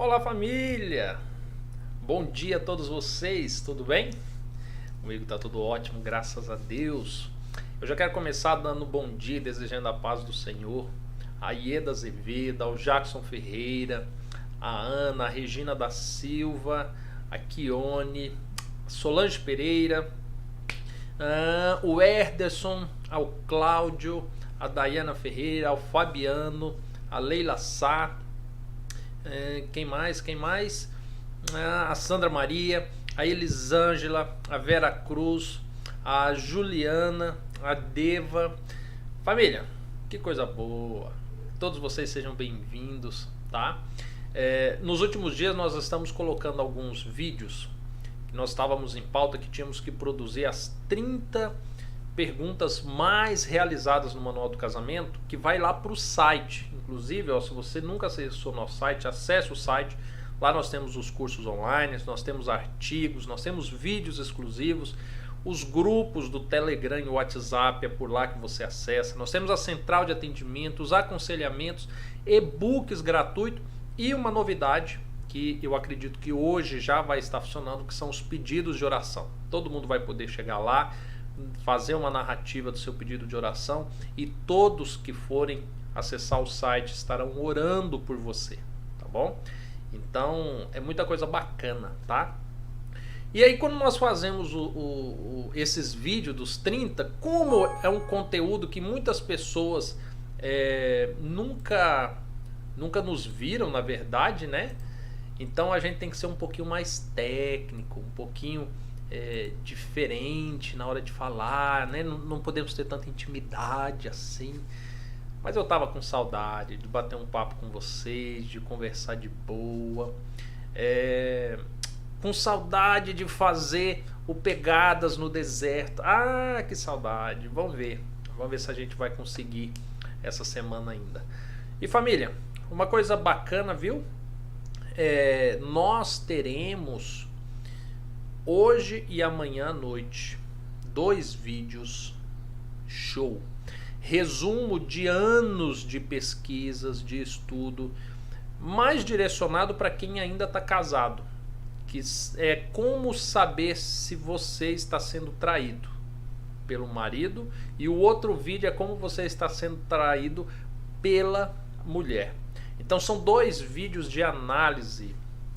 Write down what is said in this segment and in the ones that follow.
Olá família, bom dia a todos vocês, tudo bem? Comigo tá tudo ótimo, graças a Deus. Eu já quero começar dando bom dia, desejando a paz do Senhor a Ieda Azevedo, ao Jackson Ferreira, a Ana, a Regina da Silva, a Kione, Solange Pereira, o Herderson, ao Cláudio, a Dayana Ferreira, ao Fabiano, a Leila Sá, quem mais? A Sandra Maria, a Elisângela, a Vera Cruz, a Juliana, a Deva. Família, que coisa boa. Todos vocês sejam bem-vindos, tá? Nos últimos dias nós estamos colocando alguns vídeos. Nós estávamos em pauta que tínhamos que produzir as 30 perguntas mais realizadas no Manual do Casamento, que vai lá para o site. Inclusive, se você nunca acessou nosso site, acesse o site. Lá nós temos os cursos online, nós temos artigos, nós temos vídeos exclusivos, os grupos do Telegram e WhatsApp, é por lá que você acessa. Nós temos a central de atendimento, os aconselhamentos, e-books gratuitos e uma novidade que eu acredito que hoje já vai estar funcionando, que são os pedidos de oração. Todo mundo vai poder chegar lá, fazer uma narrativa do seu pedido de oração, e todos que forem acessar o site estarão orando por você, tá bom? Então é muita coisa bacana, tá? E aí quando nós fazemos esses vídeos dos 30, como é um conteúdo que muitas pessoas nunca nos viram, na verdade, né? Então a gente tem que ser um pouquinho mais técnico, um pouquinho diferente na hora de falar, né? Não podemos ter tanta intimidade assim. Mas eu tava com saudade de bater um papo com vocês, de conversar de boa, com saudade de fazer o Pegadas no Deserto. Ah, que saudade! Vamos ver se a gente vai conseguir essa semana ainda. E família, uma coisa bacana, viu? Nós teremos hoje e amanhã à noite 2 vídeos show. Resumo de anos de pesquisas, de estudo, mais direcionado para quem ainda está casado, que é como saber se você está sendo traído pelo marido, e o outro vídeo é como você está sendo traído pela mulher. Então são 2 vídeos de análise,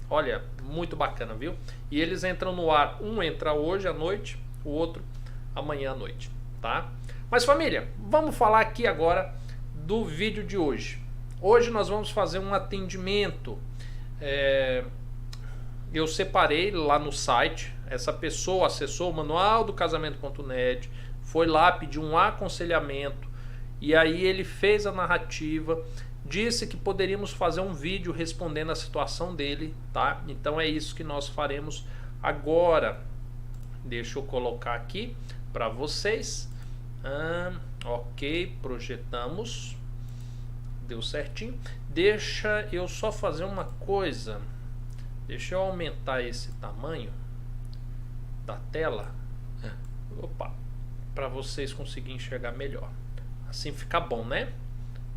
olha, muito bacana, viu? E eles entram no ar, um entra hoje à noite, o outro amanhã à noite, tá? Mas família, vamos falar aqui agora do vídeo de hoje. Hoje nós vamos fazer um atendimento. Eu separei lá no site, essa pessoa acessou o manual do casamento.net, foi lá, pediu um aconselhamento, e aí ele fez a narrativa, disse que poderíamos fazer um vídeo respondendo a situação dele, tá? Então é isso que nós faremos agora. Deixa eu colocar aqui para vocês. Ok, projetamos, deu certinho. Deixa eu só fazer uma coisa, deixa eu aumentar esse tamanho da tela, para vocês conseguirem enxergar melhor. Assim fica bom, né?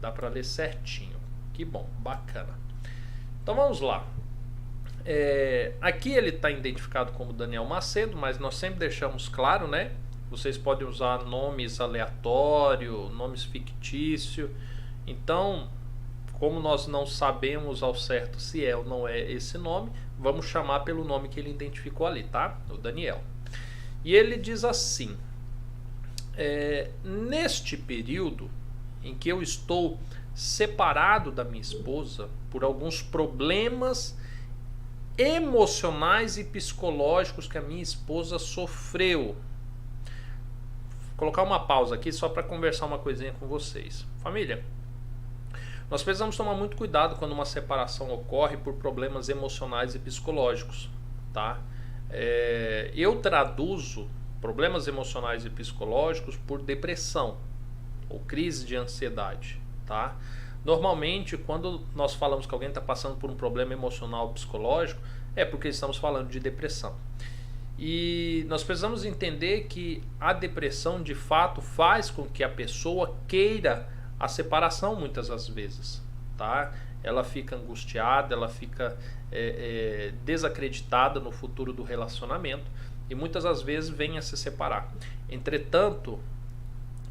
Dá para ler certinho. Que bom, bacana. Então vamos lá. Aqui ele está identificado como Daniel Macedo, mas nós sempre deixamos claro, né? Vocês podem usar nomes aleatórios, nomes fictícios. Então, como nós não sabemos ao certo se é ou não é esse nome, vamos chamar pelo nome que ele identificou ali, tá? O Daniel. E ele diz assim: neste período em que eu estou separado da minha esposa por alguns problemas emocionais e psicológicos que a minha esposa sofreu. Vou colocar uma pausa aqui só para conversar uma coisinha com vocês. Família, nós precisamos tomar muito cuidado quando uma separação ocorre por problemas emocionais e psicológicos, tá? Eu traduzo problemas emocionais e psicológicos por depressão ou crise de ansiedade, tá? Normalmente, quando nós falamos que alguém está passando por um problema emocional ou psicológico, é porque estamos falando de depressão. E nós precisamos entender que a depressão de fato faz com que a pessoa queira a separação muitas das vezes, tá? ela fica angustiada, ela fica desacreditada no futuro do relacionamento e muitas das vezes vem a se separar. Entretanto,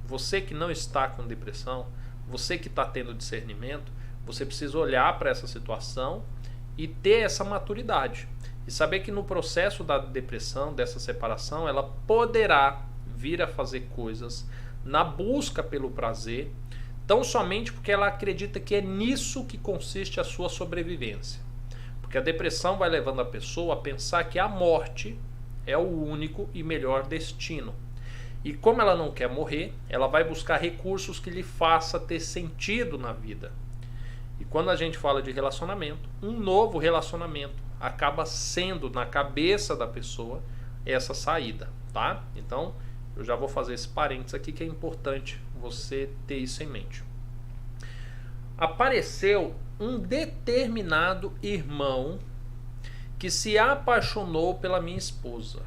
você que não está com depressão, você que está tendo discernimento, você precisa olhar para essa situação e ter essa maturidade. E saber que no processo da depressão, dessa separação, ela poderá vir a fazer coisas na busca pelo prazer, tão somente porque ela acredita que é nisso que consiste a sua sobrevivência. Porque a depressão vai levando a pessoa a pensar que a morte é o único e melhor destino. E como ela não quer morrer, ela vai buscar recursos que lhe façam ter sentido na vida. E quando a gente fala de relacionamento, um novo relacionamento acaba sendo na cabeça da pessoa essa saída, tá? Então, eu já vou fazer esse parênteses aqui que é importante você ter isso em mente. Apareceu um determinado irmão que se apaixonou pela minha esposa.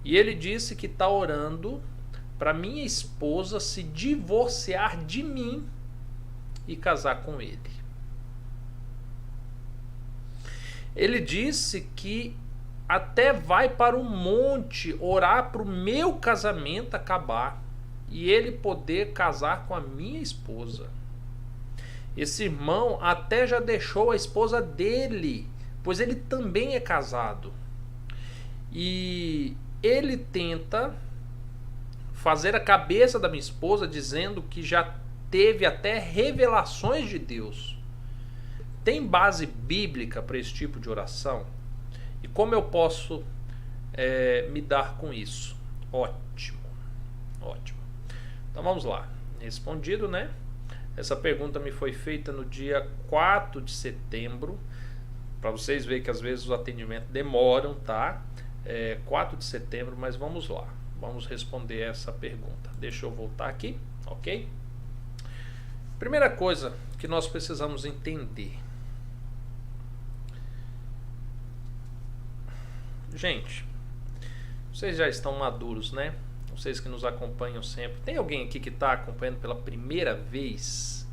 E ele disse que está orando para minha esposa se divorciar de mim e casar com ele. Ele disse que até vai para o monte orar para o meu casamento acabar e ele poder casar com a minha esposa. Esse irmão até já deixou a esposa dele, pois ele também é casado. E ele tenta fazer a cabeça da minha esposa dizendo que já teve até revelações de Deus. Tem base bíblica para esse tipo de oração? E como eu posso me dar com isso? Ótimo. Então vamos lá. Respondido, né? Essa pergunta me foi feita no dia 4 de setembro. Para vocês verem que às vezes os atendimentos demoram, tá? 4 de setembro, mas vamos lá. Vamos responder essa pergunta. Deixa eu voltar aqui, ok? Primeira coisa que nós precisamos entender. Gente, vocês já estão maduros, né? Vocês que nos acompanham sempre. Tem alguém aqui que está acompanhando pela primeira vez?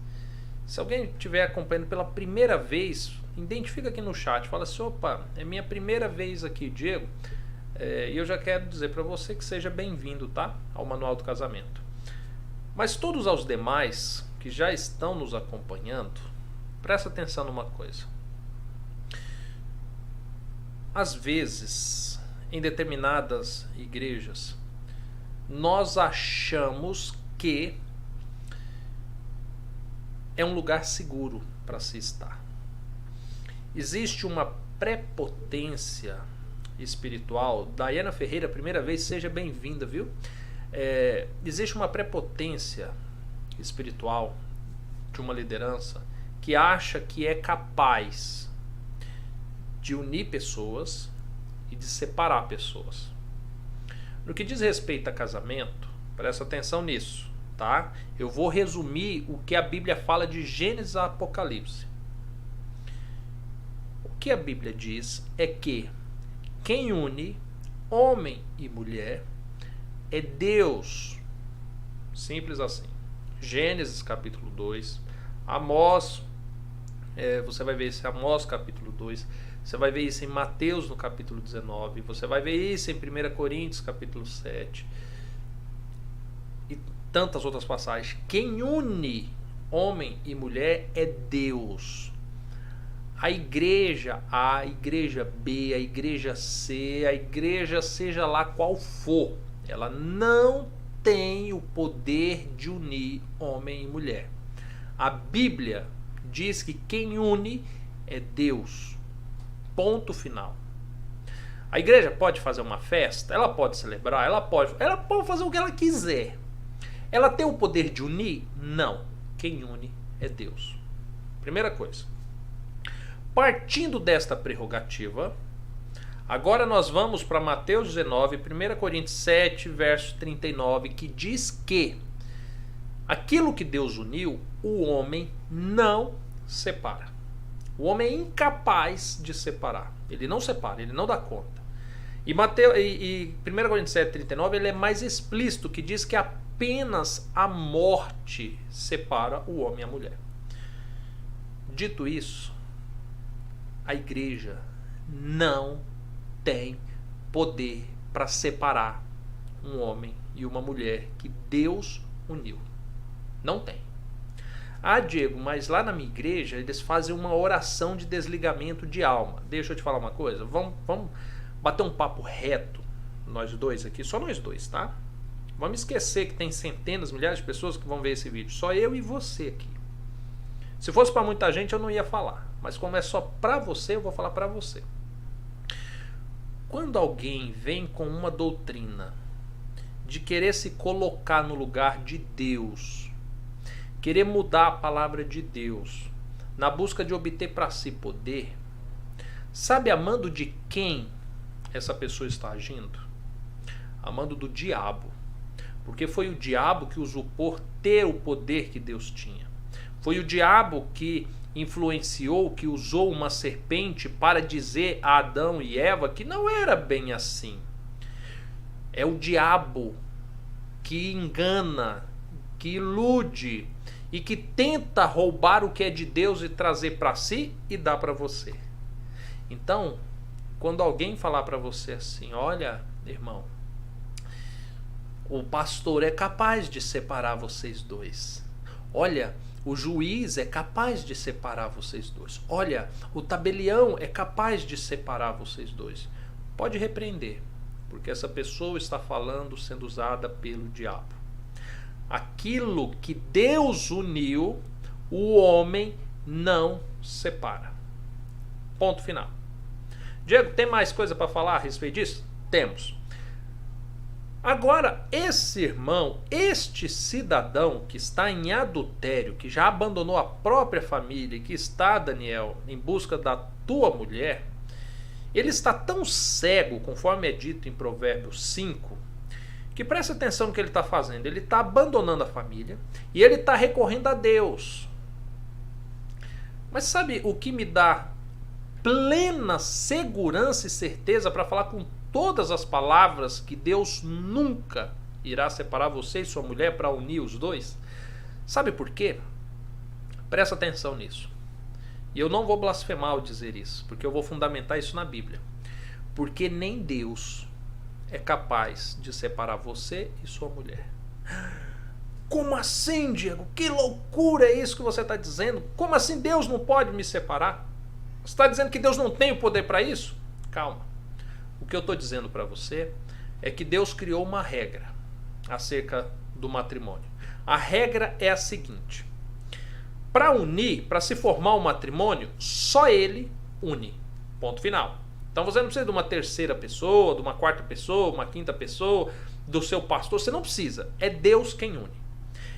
Se alguém estiver acompanhando pela primeira vez, identifica aqui no chat. Fala assim, opa, é minha primeira vez aqui, Diego. E eu já quero dizer para você que seja bem-vindo, tá? Ao Manual do Casamento. Mas todos os demais que já estão nos acompanhando, presta atenção numa coisa. Às vezes, em determinadas igrejas, nós achamos que é um lugar seguro para se estar. Existe uma prepotência espiritual. Daiana Ferreira, primeira vez, seja bem-vinda, viu? Existe uma prepotência espiritual de uma liderança que acha que é capaz de unir pessoas e de separar pessoas. No que diz respeito a casamento, presta atenção nisso, tá? Eu vou resumir o que a Bíblia fala de Gênesis a Apocalipse. O que a Bíblia diz é que quem une homem e mulher é Deus. Simples assim. Gênesis capítulo 2, Amós, você vai ver isso em Amós capítulo 2, você vai ver isso em Mateus no capítulo 19, você vai ver isso em 1 Coríntios capítulo 7 e tantas outras passagens. Quem une homem e mulher é Deus. A igreja A, a igreja B, a igreja C, a igreja seja lá qual for, ela não tem o poder de unir homem e mulher. A Bíblia diz que quem une é Deus. Ponto final. A igreja pode fazer uma festa, ela pode celebrar, ela pode fazer o que ela quiser. Ela tem o poder de unir? Não. Quem une é Deus. Primeira coisa. Partindo desta prerrogativa, agora nós vamos para Mateus 19, 1 Coríntios 7, verso 39, que diz que aquilo que Deus uniu, o homem não separa. O homem é incapaz de separar. Ele não separa, ele não dá conta. E 1 Coríntios 7, 39, ele é mais explícito, que diz que apenas a morte separa o homem e a mulher. Dito isso, a igreja não tem poder para separar um homem e uma mulher que Deus uniu. Não tem. Ah, Diego, mas lá na minha igreja eles fazem uma oração de desligamento de alma. Deixa eu te falar uma coisa. Vamos bater um papo reto, nós dois aqui, só nós dois, tá? Vamos esquecer que tem centenas, milhares de pessoas que vão ver esse vídeo. Só eu e você aqui. Se fosse para muita gente eu não ia falar. Mas como é só para você, eu vou falar para você. Quando alguém vem com uma doutrina de querer se colocar no lugar de Deus, querer mudar a palavra de Deus, na busca de obter para si poder, sabe amando de quem essa pessoa está agindo? Amando do diabo. Porque foi o diabo que usurpou ter o poder que Deus tinha. Foi o diabo que influenciou, que usou uma serpente para dizer a Adão e Eva que não era bem assim. É o diabo que engana, que ilude e que tenta roubar o que é de Deus e trazer para si e dar para você. Então, quando alguém falar para você assim, olha, irmão, o pastor é capaz de separar vocês dois. Olha, o juiz é capaz de separar vocês dois. Olha, o tabelião é capaz de separar vocês dois. Pode repreender, porque essa pessoa está falando sendo usada pelo diabo. Aquilo que Deus uniu, o homem não separa. Ponto final. Diego, tem mais coisa para falar a respeito disso? Temos. Agora, esse irmão, este cidadão que está em adultério, que já abandonou a própria família, que está, Daniel, em busca da tua mulher, ele está tão cego, conforme é dito em Provérbios 5, que presta atenção no que ele está fazendo. Ele está abandonando a família e ele está recorrendo a Deus. Mas sabe o que me dá plena segurança e certeza para falar com todas as palavras que Deus nunca irá separar você e sua mulher para unir os dois? Sabe por quê? Presta atenção nisso. E eu não vou blasfemar ao dizer isso, porque eu vou fundamentar isso na Bíblia. Porque nem Deus é capaz de separar você e sua mulher. Como assim, Diego? Que loucura é isso que você está dizendo? Como assim Deus não pode me separar? Você está dizendo que Deus não tem o poder para isso? Calma. O que eu estou dizendo para você é que Deus criou uma regra acerca do matrimônio. A regra é a seguinte: para unir, para se formar um matrimônio, só ele une. Ponto final. Então você não precisa de uma terceira pessoa, de uma quarta pessoa, uma quinta pessoa, do seu pastor. Você não precisa. É Deus quem une.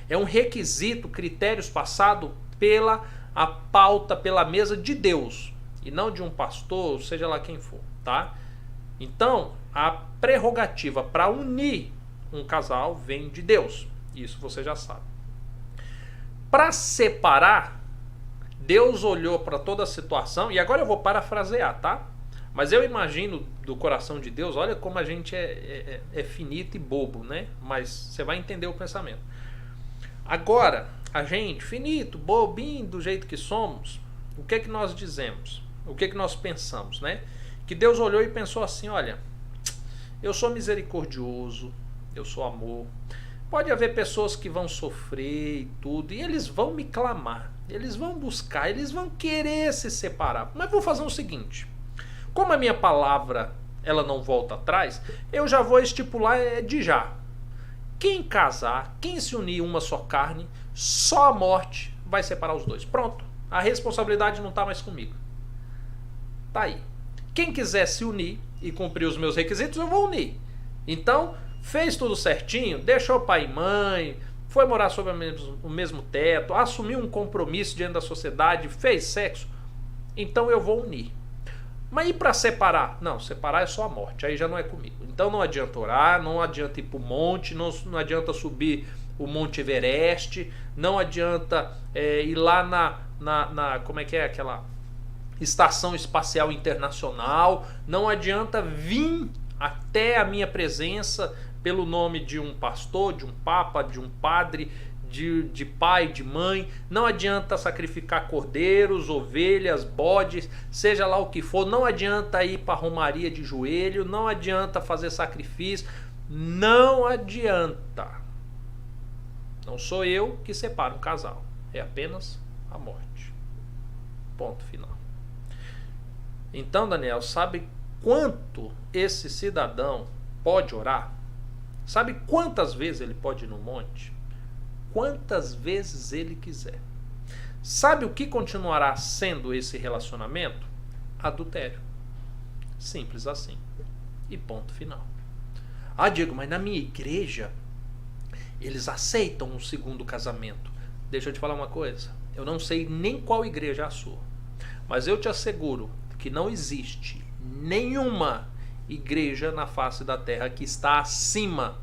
É um requisito, critérios passado pela a pauta, pela mesa de Deus. E não de um pastor, seja lá quem for. Tá? Então, a prerrogativa para unir um casal vem de Deus. Isso você já sabe. Para separar, Deus olhou para toda a situação, e agora eu vou parafrasear, tá? Mas eu imagino do coração de Deus, olha como a gente é finito e bobo, né? Mas você vai entender o pensamento. Agora, a gente, finito, bobinho, do jeito que somos, o que é que nós dizemos? O que é que nós pensamos, né? Que Deus olhou e pensou assim, olha, eu sou misericordioso, eu sou amor. Pode haver pessoas que vão sofrer e tudo, e eles vão me clamar, eles vão buscar, eles vão querer se separar. Mas vou fazer o seguinte, como a minha palavra ela não volta atrás, eu já vou estipular de já. Quem casar, quem se unir uma só carne, só a morte vai separar os dois. Pronto, a responsabilidade não está mais comigo. Tá aí. Quem quiser se unir e cumprir os meus requisitos, eu vou unir. Então, fez tudo certinho, deixou pai e mãe, foi morar sob o mesmo teto, assumiu um compromisso diante da sociedade, fez sexo, então eu vou unir. Mas e para separar? Não, separar é só a morte, aí já não é comigo. Então não adianta orar, não adianta ir para o monte, não adianta subir o Monte Everest, não adianta ir lá na como é que é aquela Estação Espacial Internacional, não adianta vir até a minha presença pelo nome de um pastor, de um papa, de um padre, de pai, de mãe. Não adianta sacrificar cordeiros, ovelhas, bodes, seja lá o que for. Não adianta ir para a romaria de joelho, não adianta fazer sacrifício, não adianta. Não sou eu que separo um casal, é apenas a morte. Ponto final. Então, Daniel, sabe quanto esse cidadão pode orar? Sabe quantas vezes ele pode ir no monte? Quantas vezes ele quiser. Sabe o que continuará sendo esse relacionamento? Adultério. Simples assim. E ponto final. Ah, Diego, mas na minha igreja eles aceitam um segundo casamento. Deixa eu te falar uma coisa. Eu não sei nem qual igreja é a sua, mas eu te asseguro que não existe nenhuma igreja na face da terra que está acima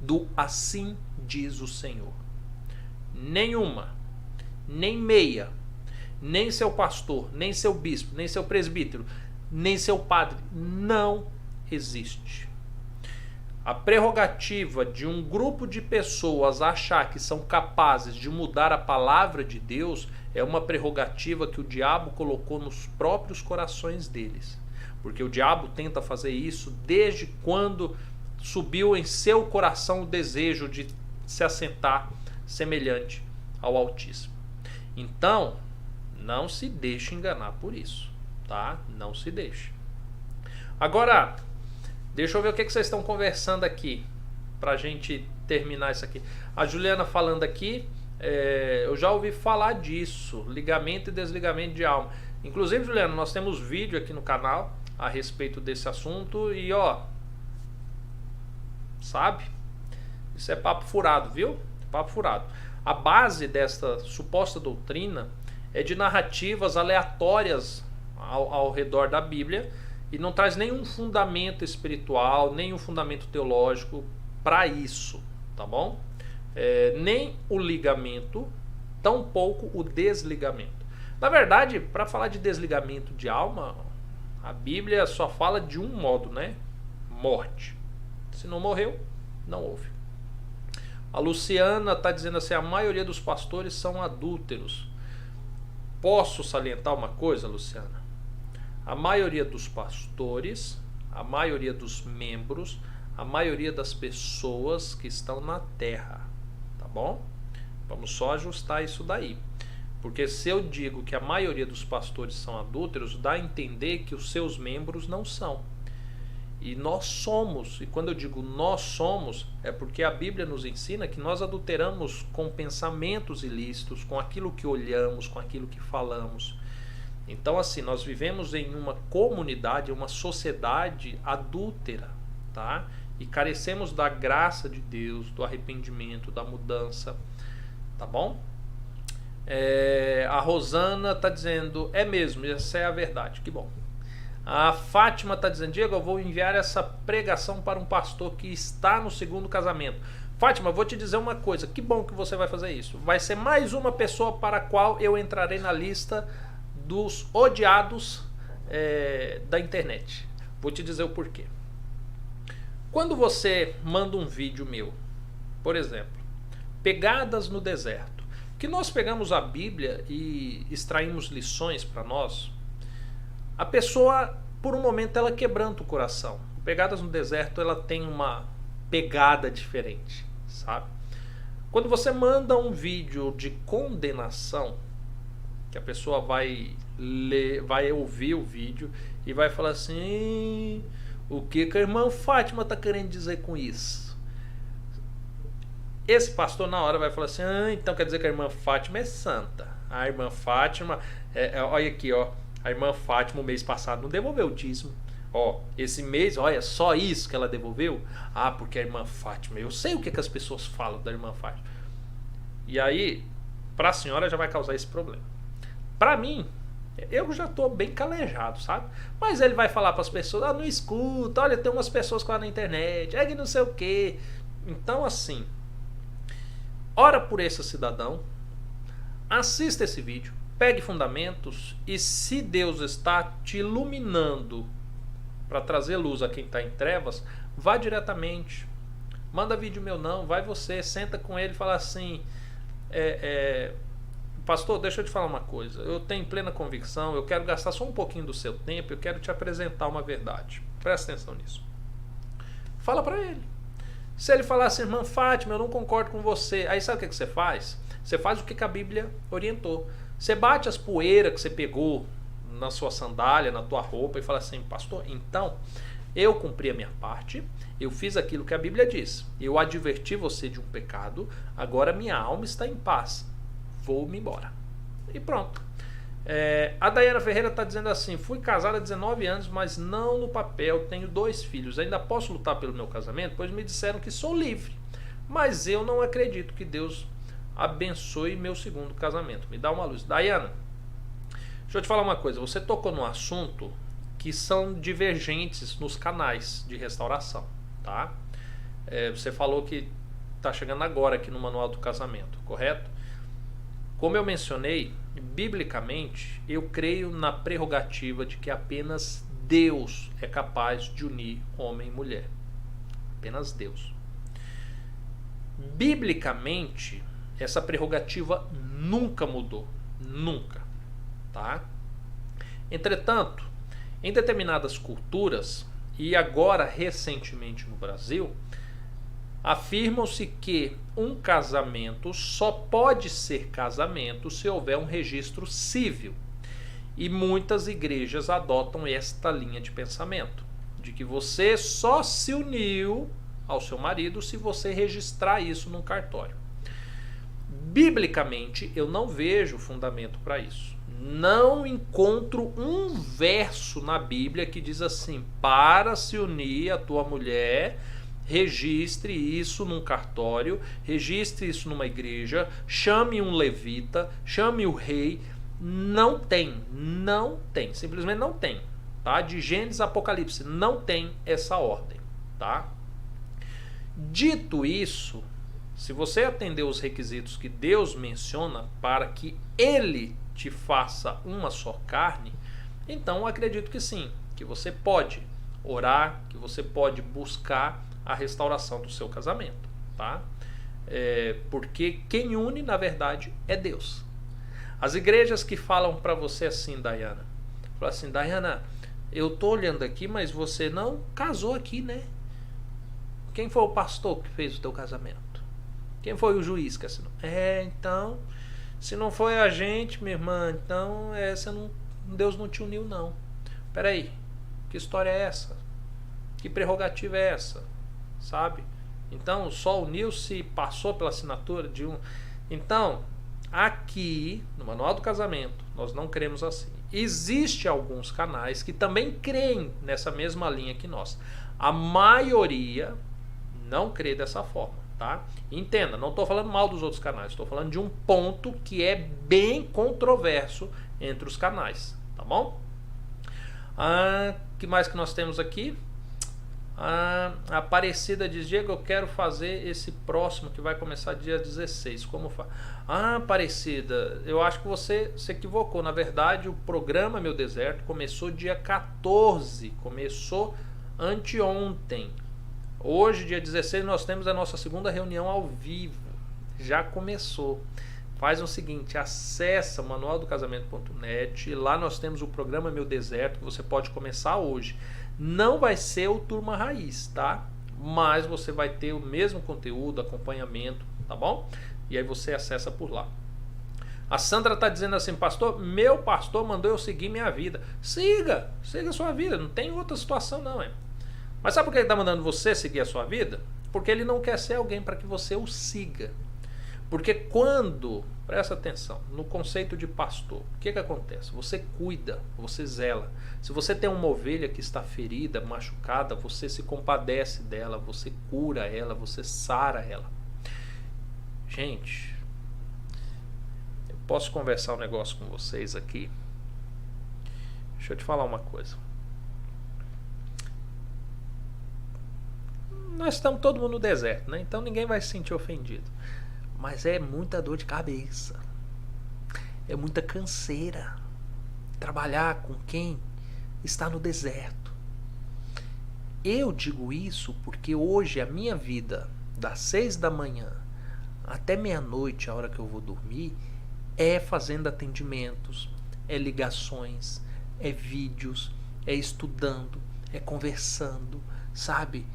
do assim diz o Senhor. Nenhuma, nem meia, nem seu pastor, nem seu bispo, nem seu presbítero, nem seu padre, não existe. A prerrogativa de um grupo de pessoas achar que são capazes de mudar a palavra de Deus é uma prerrogativa que o diabo colocou nos próprios corações deles. Porque o diabo tenta fazer isso desde quando subiu em seu coração o desejo de se assentar semelhante ao Altíssimo. Então, não se deixe enganar por isso, tá? Não se deixe. Agora, deixa eu ver o que vocês estão conversando aqui, pra gente terminar isso aqui. A Juliana falando aqui, eu já ouvi falar disso, ligamento e desligamento de alma. Inclusive, Juliana, nós temos vídeo aqui no canal a respeito desse assunto e ó, sabe? Isso é papo furado, viu? Papo furado. A base desta suposta doutrina é de narrativas aleatórias ao redor da Bíblia e não traz nenhum fundamento espiritual, nenhum fundamento teológico para isso, tá bom? Nem o ligamento, tampouco o desligamento. Na verdade, para falar de desligamento de alma, a Bíblia só fala de um modo, né? Morte. Se não morreu, não houve. A Luciana está dizendo assim, a maioria dos pastores são adúlteros. Posso salientar uma coisa, Luciana? A maioria dos pastores, a maioria dos membros, a maioria das pessoas que estão na terra, tá bom? Vamos só ajustar isso daí. Porque se eu digo que a maioria dos pastores são adúlteros, dá a entender que os seus membros não são. E nós somos, e quando eu digo nós somos, é porque a Bíblia nos ensina que nós adulteramos com pensamentos ilícitos, com aquilo que olhamos, com aquilo que falamos. Então assim, nós vivemos em uma comunidade, uma sociedade adúltera, tá? E carecemos da graça de Deus, do arrependimento, da mudança, tá bom? A Rosana está dizendo, é mesmo, essa é a verdade, que bom. A Fátima está dizendo, Diego, eu vou enviar essa pregação para um pastor que está no segundo casamento. Fátima, vou te dizer uma coisa, que bom que você vai fazer isso. Vai ser mais uma pessoa para a qual eu entrarei na lista dos odiados da internet. Vou te dizer o porquê. Quando você manda um vídeo meu, por exemplo, pegadas no deserto, que nós pegamos a Bíblia e extraímos lições para nós, a pessoa, por um momento, ela quebranta o coração. Pegadas no deserto, ela tem uma pegada diferente, sabe? Quando você manda um vídeo de condenação, que a pessoa vai ler, vai ouvir o vídeo e vai falar assim, o que a irmã Fátima está querendo dizer com isso? Esse pastor na hora vai falar assim, então quer dizer que a irmã Fátima é santa. A irmã Fátima, olha aqui, ó, a irmã Fátima o mês passado não devolveu o dízimo. Ó, esse mês, olha, só isso que ela devolveu? Ah, porque a irmã Fátima, eu sei o que as pessoas falam da irmã Fátima. E aí, para a senhora já vai causar esse problema. Para mim, eu já estou bem calejado, sabe? Mas ele vai falar para as pessoas, não escuta, olha, tem umas pessoas lá na internet, que não sei o quê. Então, assim, ora por esse cidadão, assista esse vídeo, pegue fundamentos e se Deus está te iluminando para trazer luz a quem está em trevas, vá diretamente. Manda vídeo meu não, vai você, senta com ele e fala assim, Pastor, deixa eu te falar uma coisa. Eu tenho plena convicção, eu quero gastar só um pouquinho do seu tempo, eu quero te apresentar uma verdade. Presta atenção nisso. Fala para ele. Se ele falar assim, irmã Fátima, eu não concordo com você, aí sabe o que você faz? Você faz o que a Bíblia orientou. Você bate as poeiras que você pegou na sua sandália, na tua roupa e fala assim, pastor, então eu cumpri a minha parte, eu fiz aquilo que a Bíblia diz, eu adverti você de um pecado, agora minha alma está em paz, vou-me embora. E pronto. A Dayana Ferreira está dizendo assim, fui casada há 19 anos, mas não no papel, tenho 2 filhos, ainda posso lutar pelo meu casamento, pois me disseram que sou livre, mas eu não acredito que Deus abençoe meu segundo casamento. Me dá uma luz. Dayana, deixa eu te falar uma coisa, você tocou num assunto que são divergentes nos canais de restauração, tá? Você falou que está chegando agora aqui no Manual do Casamento, correto? Como eu mencionei, biblicamente, eu creio na prerrogativa de que apenas Deus é capaz de unir homem e mulher. Apenas Deus. Biblicamente, essa prerrogativa nunca mudou. Nunca. Tá? Entretanto, em determinadas culturas, e agora recentemente no Brasil, afirmam-se que um casamento só pode ser casamento se houver um registro civil. E muitas igrejas adotam esta linha de pensamento, de que você só se uniu ao seu marido se você registrar isso num cartório. Biblicamente, eu não vejo fundamento para isso. Não encontro um verso na Bíblia que diz assim, para se unir a tua mulher, registre isso num cartório, registre isso numa igreja, chame um levita, chame o rei. Não tem, simplesmente não tem, tá? De Gênesis a Apocalipse, não tem essa ordem, tá? Dito isso, se você atender os requisitos que Deus menciona para que Ele te faça uma só carne, então eu acredito que sim, que você pode orar, que você pode buscar a restauração do seu casamento, tá? Porque quem une, na verdade, é Deus. As igrejas que falam para você assim, Dayana, falam assim, Dayana, eu tô olhando aqui, mas você não casou aqui, né? Quem foi o pastor que fez o teu casamento? Quem foi o juiz que assinou? Então, se não foi a gente, minha irmã, então Deus não te uniu, não. Peraí, que história é essa? Que prerrogativa é essa? Sabe? Então, só uniu-se e passou pela assinatura de um... Então, aqui, no Manual do Casamento, nós não cremos assim. Existem alguns canais que também creem nessa mesma linha que nós. A maioria não crê dessa forma, tá? Entenda, não estou falando mal dos outros canais, estou falando de um ponto que é bem controverso entre os canais, tá bom? Que mais que nós temos aqui? A Aparecida diz, Diego, eu quero fazer esse próximo que vai começar dia 16. Como faz? Aparecida, eu acho que você se equivocou. Na verdade, o programa Meu Deserto começou dia 14. Começou anteontem. Hoje, dia 16, nós temos a nossa segunda reunião ao vivo. Já começou. Faz o seguinte, acessa manualdocasamento.net e lá nós temos o programa Meu Deserto que você pode começar hoje. Não vai ser o Turma Raiz, tá? Mas você vai ter o mesmo conteúdo, acompanhamento, tá bom? E aí você acessa por lá. A Sandra tá dizendo assim, pastor, meu pastor mandou eu seguir minha vida. Siga a sua vida, não tem outra situação não, é. Mas sabe por que ele tá mandando você seguir a sua vida? Porque ele não quer ser alguém para que você o siga. Porque quando, presta atenção, no conceito de pastor, o que acontece? Você cuida, você zela. Se você tem uma ovelha que está ferida, machucada, você se compadece dela, você cura ela, você sara ela. Gente, eu posso conversar um negócio com vocês aqui? Deixa eu te falar uma coisa. Nós estamos todo mundo no deserto, né? Então ninguém vai se sentir ofendido. Mas é muita dor de cabeça. É muita canseira. Trabalhar com quem está no deserto. Eu digo isso porque hoje a minha vida, das 6 da manhã até meia-noite, a hora que eu vou dormir, é fazendo atendimentos, é ligações, é vídeos, é estudando, é conversando, sabe?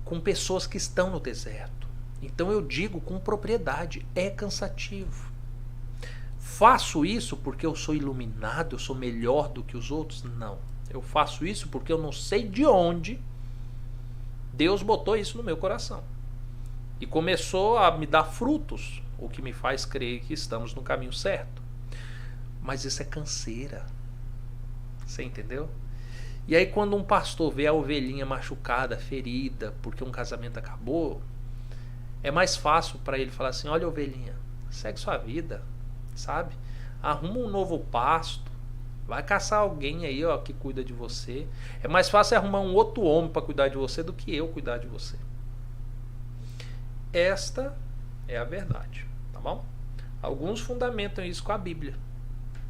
Com pessoas que estão no deserto. Então eu digo com propriedade, é cansativo. Faço isso porque eu sou iluminado, eu sou melhor do que os outros? Não. Eu faço isso porque eu não sei de onde Deus botou isso no meu coração. E começou a me dar frutos, o que me faz crer que estamos no caminho certo. Mas isso é canseira. Você entendeu? E aí quando um pastor vê a ovelhinha machucada, ferida, porque um casamento acabou, é mais fácil para ele falar assim, olha ovelhinha, segue sua vida, sabe? Arruma um novo pasto, vai caçar alguém aí, ó, que cuida de você. É mais fácil arrumar um outro homem para cuidar de você do que eu cuidar de você. Esta é a verdade, tá bom? Alguns fundamentam isso com a Bíblia.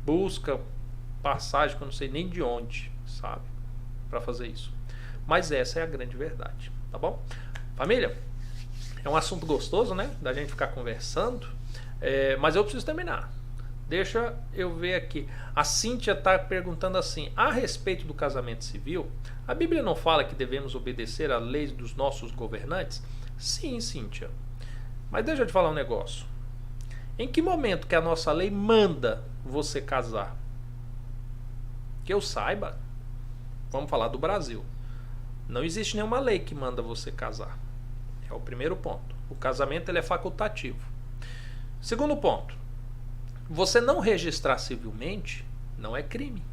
Busca passagem que eu não sei nem de onde, sabe? Para fazer isso. Mas essa é a grande verdade, tá bom? Família, é um assunto gostoso, né? Da gente ficar conversando. Mas eu preciso terminar. Deixa eu ver aqui. A Cíntia está perguntando assim, a respeito do casamento civil, a Bíblia não fala que devemos obedecer às leis dos nossos governantes? Sim, Cíntia. Mas deixa eu te falar um negócio. Em que momento que a nossa lei manda você casar? Que eu saiba, vamos falar do Brasil. Não existe nenhuma lei que manda você casar. É o primeiro ponto. O casamento ele é facultativo. Segundo ponto. Você não registrar civilmente não é crime.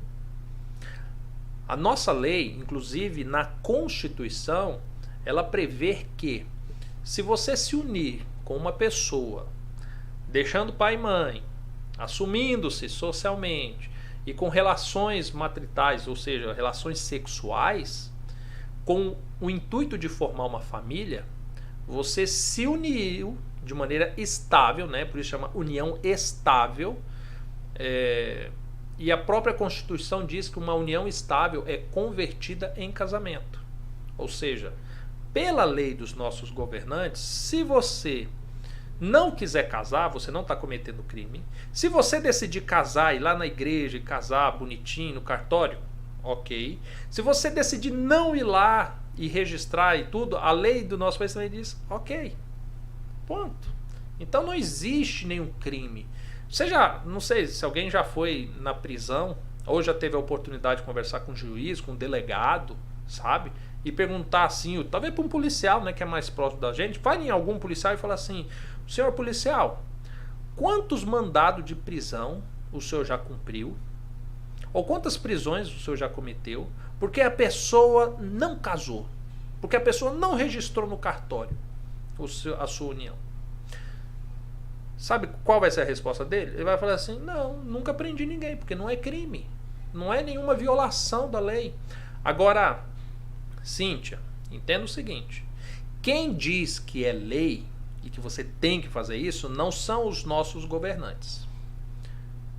A nossa lei, inclusive na Constituição, ela prevê que se você se unir com uma pessoa, deixando pai e mãe, assumindo-se socialmente e com relações matritais, ou seja, relações sexuais, com o intuito de formar uma família, você se uniu de maneira estável, né? Por isso chama união estável. E a própria Constituição diz que uma união estável é convertida em casamento. Ou seja, pela lei dos nossos governantes, se você não quiser casar, você não está cometendo crime. Se você decidir casar, ir lá na igreja e casar bonitinho no cartório, ok. Se você decidir não ir lá e registrar e tudo, a lei do nosso país também diz, ok. Ponto. Então não existe nenhum crime. Você já, não sei se alguém já foi na prisão ou já teve a oportunidade de conversar com um juiz, com um delegado, sabe? E perguntar assim, talvez para um policial, né, que é mais próximo da gente, vai em algum policial e fala assim, senhor policial, quantos mandados de prisão o senhor já cumpriu? Ou quantas prisões o senhor já cometeu? Porque a pessoa não casou. Porque a pessoa não registrou no cartório a sua união. Sabe qual vai ser a resposta dele? Ele vai falar assim, não, nunca prendi ninguém, porque não é crime. Não é nenhuma violação da lei. Agora, Cíntia, entenda o seguinte. Quem diz que é lei e que você tem que fazer isso não são os nossos governantes.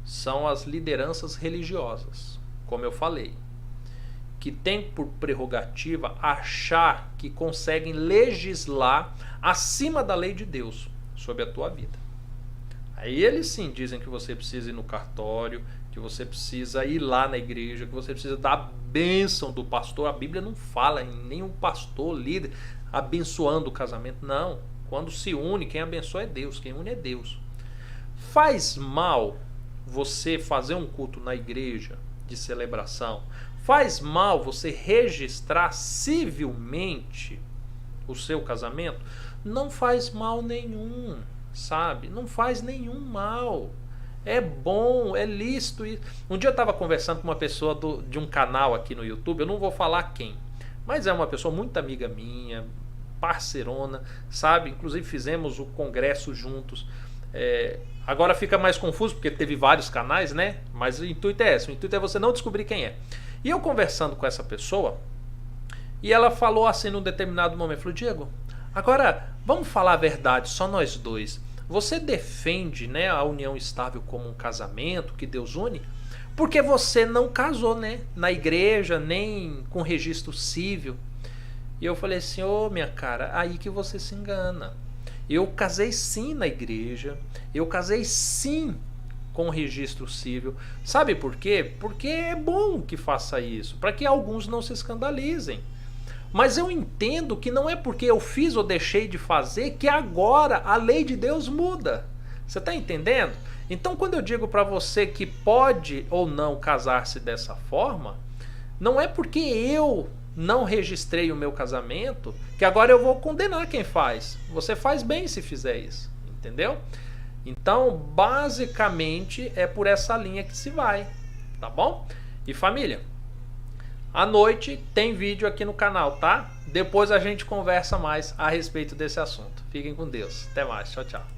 São as lideranças religiosas, como eu falei, que tem por prerrogativa achar que conseguem legislar acima da lei de Deus sobre a tua vida. Aí eles sim dizem que você precisa ir no cartório, que você precisa ir lá na igreja, que você precisa dar a bênção do pastor. A Bíblia não fala em nenhum pastor, líder, abençoando o casamento. Não. Quando se une, quem abençoa é Deus, quem une é Deus. Faz mal você fazer um culto na igreja de celebração? Faz mal você registrar civilmente o seu casamento? Não faz mal nenhum, sabe? Não faz nenhum mal. É bom, é lícito. Um dia eu estava conversando com uma pessoa de um canal aqui no YouTube, eu não vou falar quem, mas é uma pessoa muito amiga minha, parceirona, sabe? Inclusive fizemos o congresso juntos. Agora fica mais confuso porque teve vários canais, né? Mas o intuito é esse, o intuito é você não descobrir quem é. E eu conversando com essa pessoa, e ela falou assim num determinado momento, falou, Diego, agora vamos falar a verdade, só nós dois. Você defende, né, a união estável como um casamento que Deus une? Porque você não casou, né, na igreja, nem com registro civil. E eu falei assim, ô minha cara, aí que você se engana. Eu casei sim na igreja, eu casei sim com registro civil. Sabe por quê? Porque é bom que faça isso, para que alguns não se escandalizem. Mas eu entendo que não é porque eu fiz ou deixei de fazer que agora a lei de Deus muda. Você está entendendo? Então, quando eu digo para você que pode ou não casar-se dessa forma, não é porque eu não registrei o meu casamento que agora eu vou condenar quem faz. Você faz bem se fizer isso, entendeu? Então, basicamente, é por essa linha que se vai, tá bom? E família, à noite tem vídeo aqui no canal, tá? Depois a gente conversa mais a respeito desse assunto. Fiquem com Deus. Até mais. Tchau, tchau.